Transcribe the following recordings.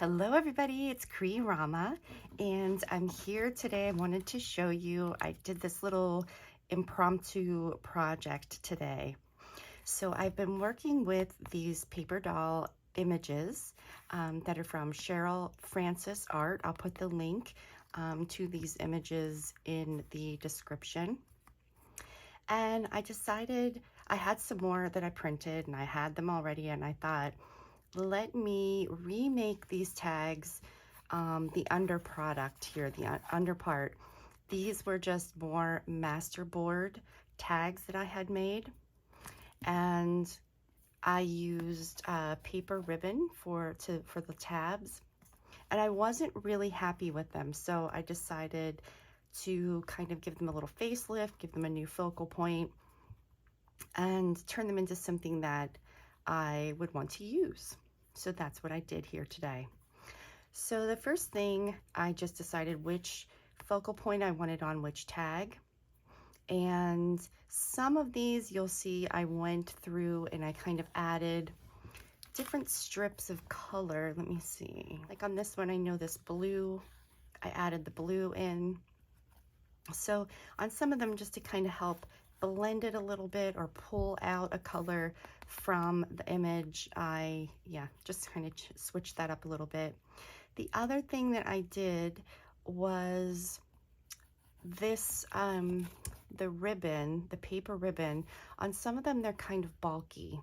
Hello everybody, it's Rama, and I'm here today. I wanted to show you, I did this little impromptu project today. So I've been working with these paper doll images that are from Cheryl Francis Art. I'll put the link to these images in the description. And I decided I had some more that I printed and I had them already, and I thought, let me remake these tags, the under product here, the under part. These were just more masterboard tags that I had made, and I used paper ribbon for the tabs, and I wasn't really happy with them, so I decided to kind of give them a little facelift, give them a new focal point, and turn them into something that I would want to use. So that's what I did here today. So the first thing, I just decided which focal point I wanted on which tag. And some of these you'll see I went through and I kind of added different strips of color. Let me see. Like on this one, I know this blue, I added the blue in. So on some of them, just to kind of help blend it a little bit or pull out a color from the image, I just kind of switched that up a little bit. The other thing that I did was this, the ribbon, the paper ribbon. On some of them, they're kind of bulky.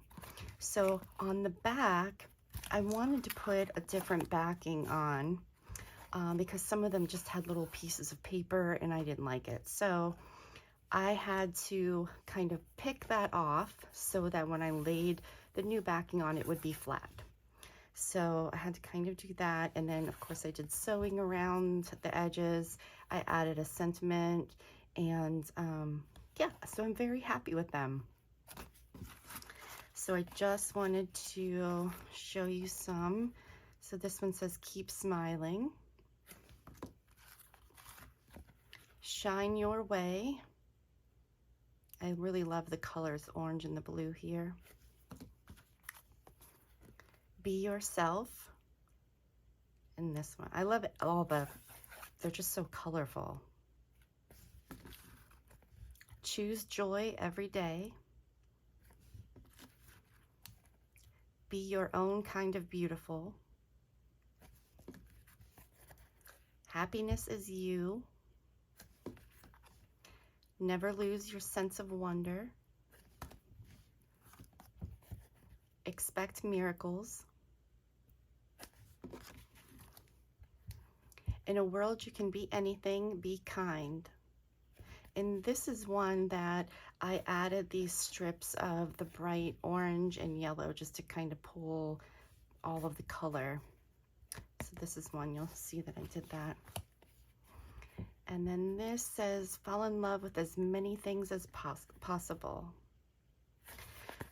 So on the back, I wanted to put a different backing on because some of them just had little pieces of paper and I didn't like it. So I had to kind of pick that off so that when I laid the new backing on, it would be flat. So I had to kind of do that. And then of course I did sewing around the edges. I added a sentiment, and yeah, so I'm very happy with them. So I just wanted to show you some. So this one says, keep smiling. Shine your way. I really love the colors, orange and the blue here. Be yourself. And this one, I love it. They're just so colorful. Choose joy every day. Be your own kind of beautiful. Happiness is you. Never lose your sense of wonder. Expect miracles. In a world you can be anything, be kind. And this is one that I added these strips of the bright orange and yellow just to kind of pull all of the color. So this is one, you'll see that I did that. And then this says, fall in love with as many things as possible.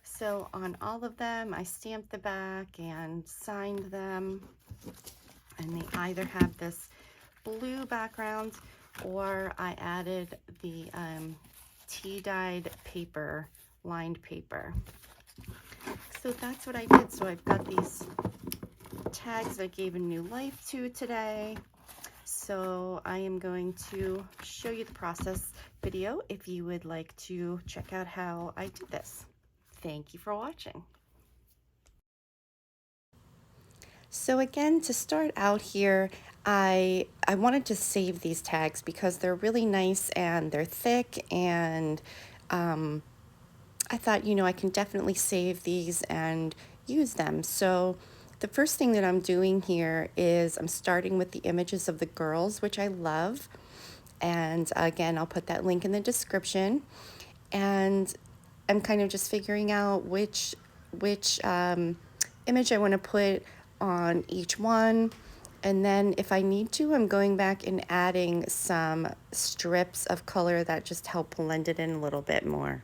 So on all of them, I stamped the back and signed them. And they either have this blue background, or I added the tea-dyed paper, lined paper. So that's what I did. So I've got these tags that I gave a new life to today. So I am going to show you the process video if you would like to check out how I did this. Thank you for watching. So again, to start out here, I wanted to save these tags because they're really nice and they're thick, and I thought, I can definitely save these and use them. So the first thing that I'm doing here is I'm starting with the images of the girls, which I love. And again, I'll put that link in the description. And I'm kind of just figuring out which image I want to put on each one. And then if I need to, I'm going back and adding some strips of color that just help blend it in a little bit more.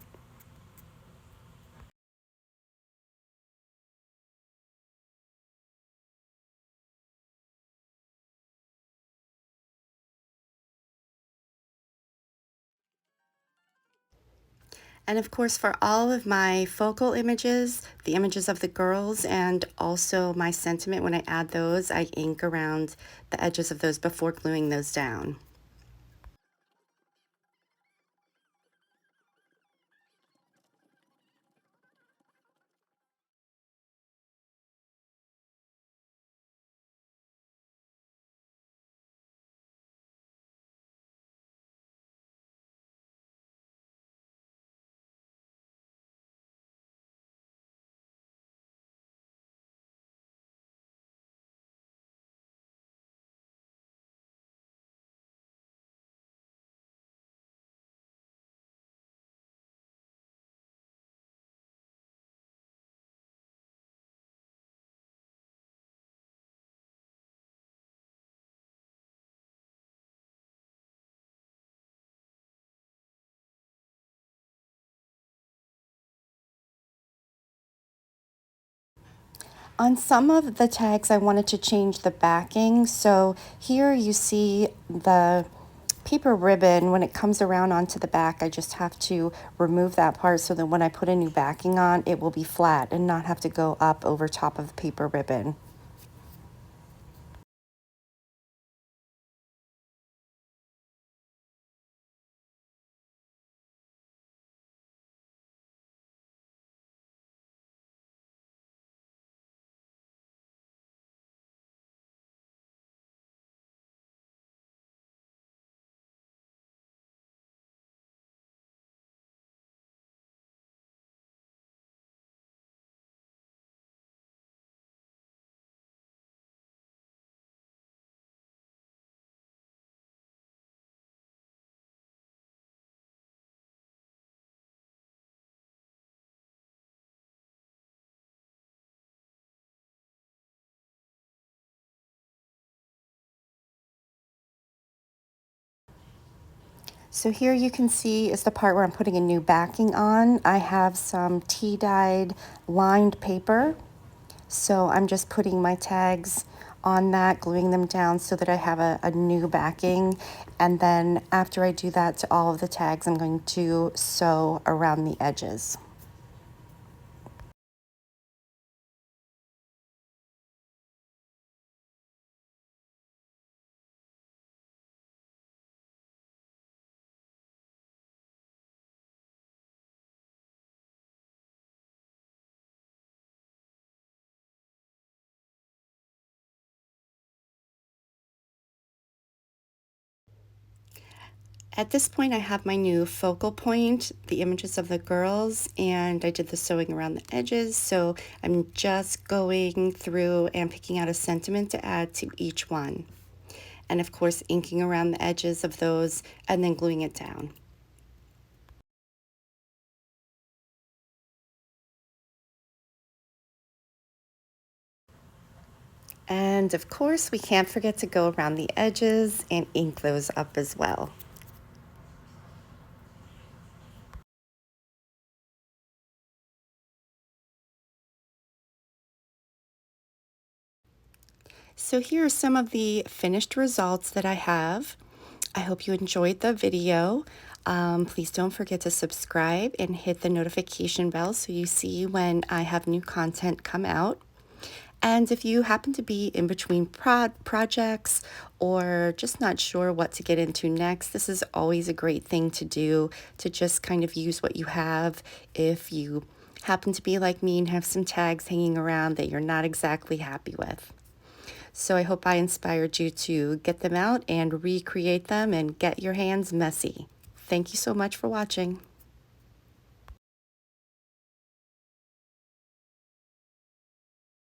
And of course, for all of my focal images, the images of the girls, and also my sentiment, when I add those, I ink around the edges of those before gluing those down. On some of the tags, I wanted to change the backing. So here you see the paper ribbon. When it comes around onto the back, I just have to remove that part so that when I put a new backing on, it will be flat and not have to go up over top of the paper ribbon. So here you can see is the part where I'm putting a new backing on. I have some tea dyed lined paper. So I'm just putting my tags on that, gluing them down so that I have a new backing. And then after I do that to all of the tags, I'm going to sew around the edges. At this point, I have my new focal point, the images of the girls, and I did the sewing around the edges. So I'm just going through and picking out a sentiment to add to each one. And of course, inking around the edges of those and then gluing it down. And of course, we can't forget to go around the edges and ink those up as well. So here are some of the finished results that I have. I hope you enjoyed the video. Please don't forget to subscribe and hit the notification bell so you see when I have new content come out. And if you happen to be in between projects or just not sure what to get into next, this is always a great thing to do, to just kind of use what you have. If you happen to be like me and have some tags hanging around that you're not exactly happy with. So I hope I inspired you to get them out and recreate them and get your hands messy. Thank you so much for watching.